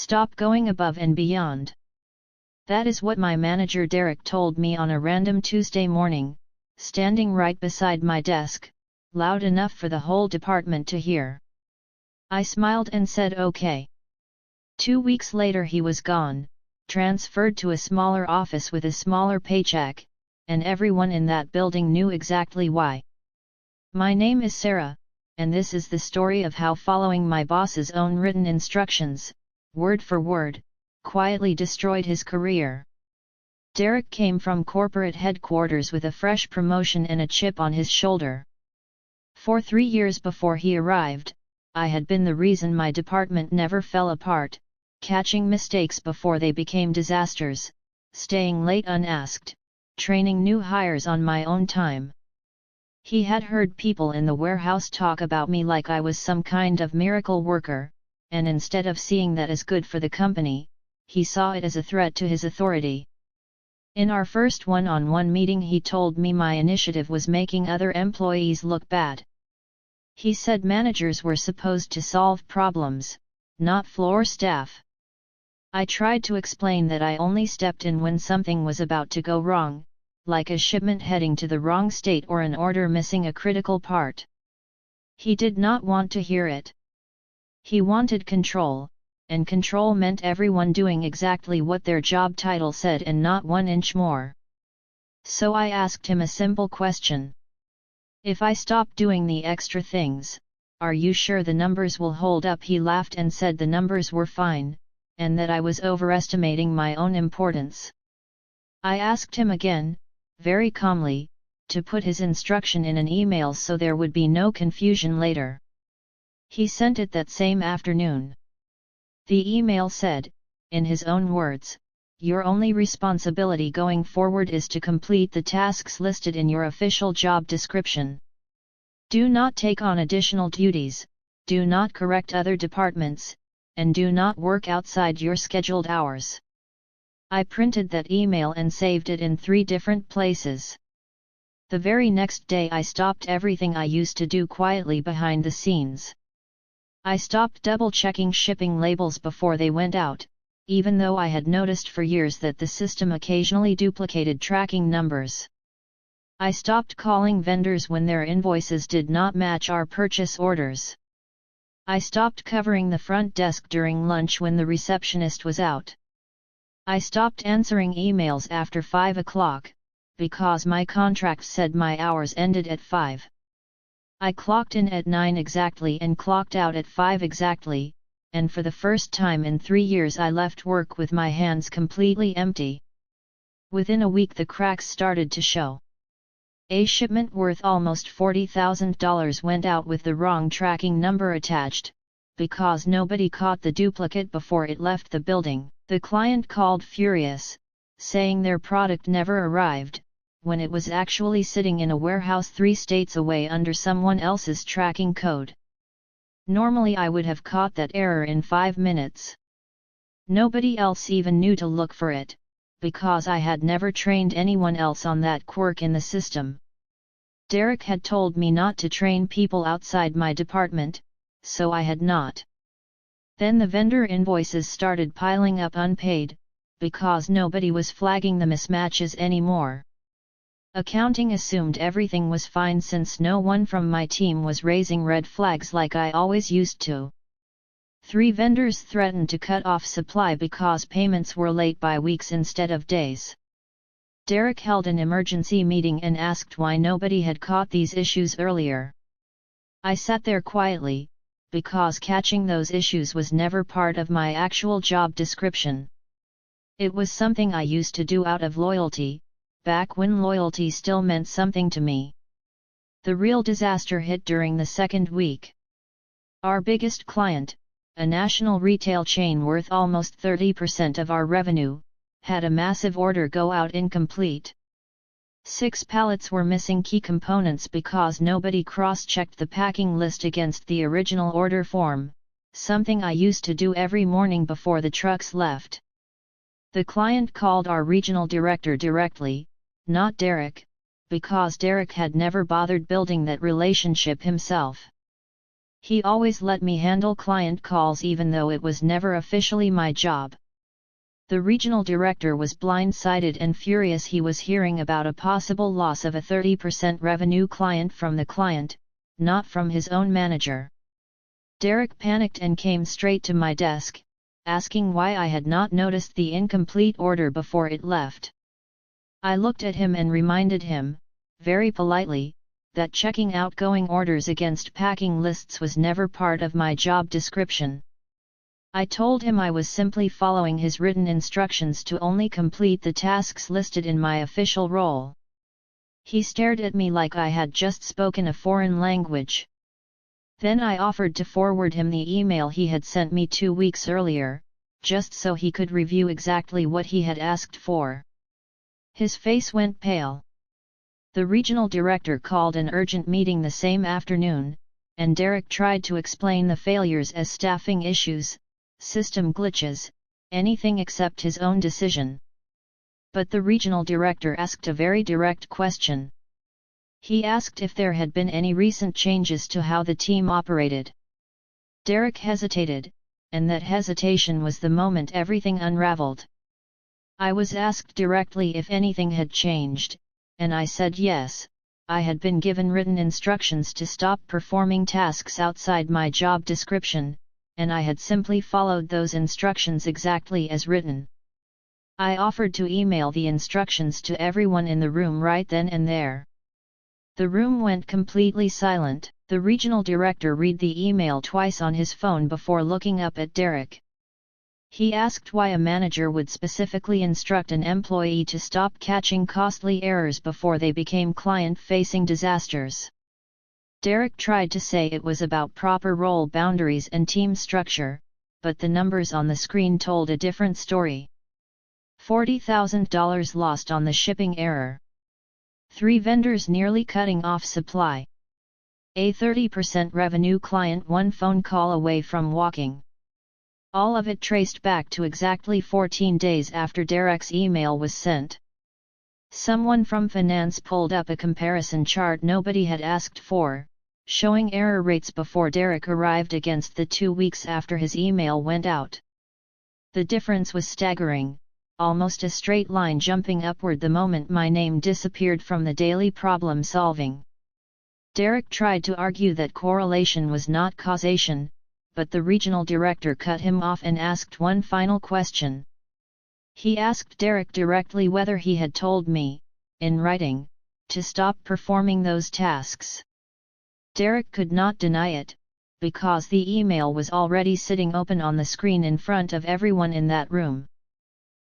Stop going above and beyond. That is what my manager Derek told me on a random Tuesday morning, standing right beside my desk, loud enough for the whole department to hear. I smiled and said okay. 2 weeks later he was gone, transferred to a smaller office with a smaller paycheck, and everyone in that building knew exactly why. My name is Sarah, and this is the story of how following my boss's own written instructions, word for word, quietly destroyed his career. Derek came from corporate headquarters with a fresh promotion and a chip on his shoulder. For 3 years before he arrived, I had been the reason my department never fell apart, catching mistakes before they became disasters, staying late unasked, training new hires on my own time. He had heard people in the warehouse talk about me like I was some kind of miracle worker, and instead of seeing that as good for the company, he saw it as a threat to his authority. In our first one-on-one meeting he told me my initiative was making other employees look bad. He said managers were supposed to solve problems, not floor staff. I tried to explain that I only stepped in when something was about to go wrong, like a shipment heading to the wrong state or an order missing a critical part. He did not want to hear it. He wanted control, and control meant everyone doing exactly what their job title said and not 1 inch more. So I asked him a simple question. If I stop doing the extra things, are you sure the numbers will hold up? He laughed and said the numbers were fine, and that I was overestimating my own importance. I asked him again, very calmly, to put his instruction in an email so there would be no confusion later. He sent it that same afternoon. The email said, in his own words, "Your only responsibility going forward is to complete the tasks listed in your official job description. Do not take on additional duties, do not correct other departments, and do not work outside your scheduled hours." I printed that email and saved it in 3 different places. The very next day I stopped everything I used to do quietly behind the scenes. I stopped double-checking shipping labels before they went out, even though I had noticed for years that the system occasionally duplicated tracking numbers. I stopped calling vendors when their invoices did not match our purchase orders. I stopped covering the front desk during lunch when the receptionist was out. I stopped answering emails after 5 o'clock, because my contract said my hours ended at 5. I clocked in at 9 exactly and clocked out at 5 exactly, and for the first time in 3 years I left work with my hands completely empty. Within a week the cracks started to show. A shipment worth almost $40,000 went out with the wrong tracking number attached, because nobody caught the duplicate before it left the building. The client called furious, saying their product never arrived, when it was actually sitting in a warehouse 3 states away under someone else's tracking code. Normally I would have caught that error in 5 minutes. Nobody else even knew to look for it, because I had never trained anyone else on that quirk in the system. Derek had told me not to train people outside my department, so I had not. Then the vendor invoices started piling up unpaid, because nobody was flagging the mismatches anymore. Accounting assumed everything was fine since no one from my team was raising red flags like I always used to. 3 vendors threatened to cut off supply because payments were late by weeks instead of days. Derek held an emergency meeting and asked why nobody had caught these issues earlier. I sat there quietly, because catching those issues was never part of my actual job description. It was something I used to do out of loyalty, back when loyalty still meant something to me. The real disaster hit during the 2nd week. Our biggest client, a national retail chain worth almost 30% of our revenue, had a massive order go out incomplete. 6 pallets were missing key components because nobody cross-checked the packing list against the original order form, something I used to do every morning before the trucks left. The client called our regional director directly, not Derek, because Derek had never bothered building that relationship himself. He always let me handle client calls even though it was never officially my job. The regional director was blindsided and furious. He was hearing about a possible loss of a 30% revenue client from the client, not from his own manager. Derek panicked and came straight to my desk, asking why I had not noticed the incomplete order before it left. I looked at him and reminded him, very politely, that checking outgoing orders against packing lists was never part of my job description. I told him I was simply following his written instructions to only complete the tasks listed in my official role. He stared at me like I had just spoken a foreign language. Then I offered to forward him the email he had sent me 2 weeks earlier, just so he could review exactly what he had asked for. His face went pale. The regional director called an urgent meeting the same afternoon, and Derek tried to explain the failures as staffing issues, system glitches, anything except his own decision. But the regional director asked a very direct question. He asked if there had been any recent changes to how the team operated. Derek hesitated, and that hesitation was the moment everything unraveled. I was asked directly if anything had changed, and I said yes. I had been given written instructions to stop performing tasks outside my job description, and I had simply followed those instructions exactly as written. I offered to email the instructions to everyone in the room right then and there. The room went completely silent. The regional director read the email twice on his phone before looking up at Derek. He asked why a manager would specifically instruct an employee to stop catching costly errors before they became client-facing disasters. Derek tried to say it was about proper role boundaries and team structure, but the numbers on the screen told a different story. $40,000 lost on the shipping error. 3 vendors nearly cutting off supply. A 30% revenue client 1 phone call away from walking. All of it traced back to exactly 14 days after Derek's email was sent. Someone from finance pulled up a comparison chart nobody had asked for, showing error rates before Derek arrived against the 2 weeks after his email went out. The difference was staggering, almost a straight line jumping upward the moment my name disappeared from the daily problem solving. Derek tried to argue that correlation was not causation, but the regional director cut him off and asked one final question. He asked Derek directly whether he had told me, in writing, to stop performing those tasks. Derek could not deny it, because the email was already sitting open on the screen in front of everyone in that room.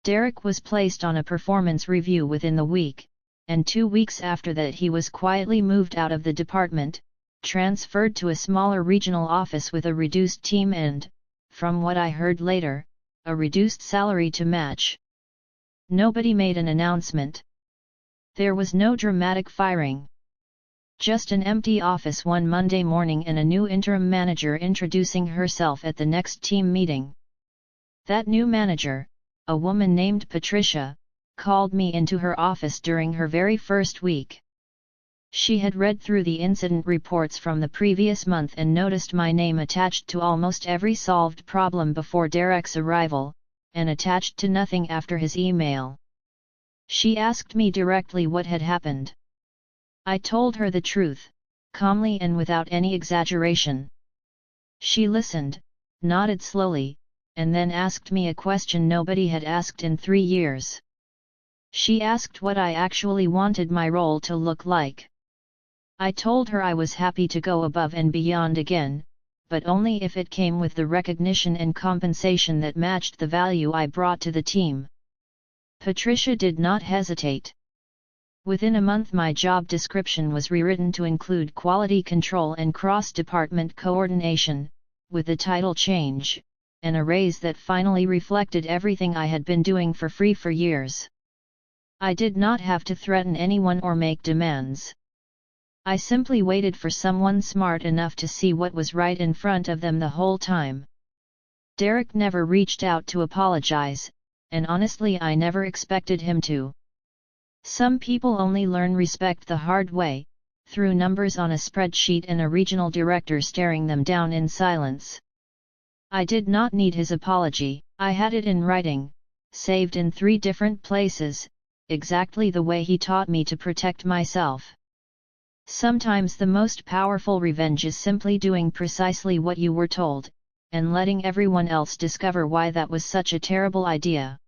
Derek was placed on a performance review within the week, and 2 weeks after that he was quietly moved out of the department, transferred to a smaller regional office with a reduced team and, from what I heard later, a reduced salary to match. Nobody made an announcement. There was no dramatic firing. Just an empty office one Monday morning and a new interim manager introducing herself at the next team meeting. That new manager, a woman named Patricia, called me into her office during her very first week. She had read through the incident reports from the previous month and noticed my name attached to almost every solved problem before Derek's arrival, and attached to nothing after his email. She asked me directly what had happened. I told her the truth, calmly and without any exaggeration. She listened, nodded slowly, and then asked me a question nobody had asked in 3 years. She asked what I actually wanted my role to look like. I told her I was happy to go above and beyond again, but only if it came with the recognition and compensation that matched the value I brought to the team. Patricia did not hesitate. Within a month my job description was rewritten to include quality control and cross-department coordination, with the title change, and a raise that finally reflected everything I had been doing for free for years. I did not have to threaten anyone or make demands. I simply waited for someone smart enough to see what was right in front of them the whole time. Derek never reached out to apologize, and honestly I never expected him to. Some people only learn respect the hard way, threw numbers on a spreadsheet and a regional director staring them down in silence. I did not need his apology. I had it in writing, saved in 3 different places, exactly the way he taught me to protect myself. Sometimes the most powerful revenge is simply doing precisely what you were told, and letting everyone else discover why that was such a terrible idea.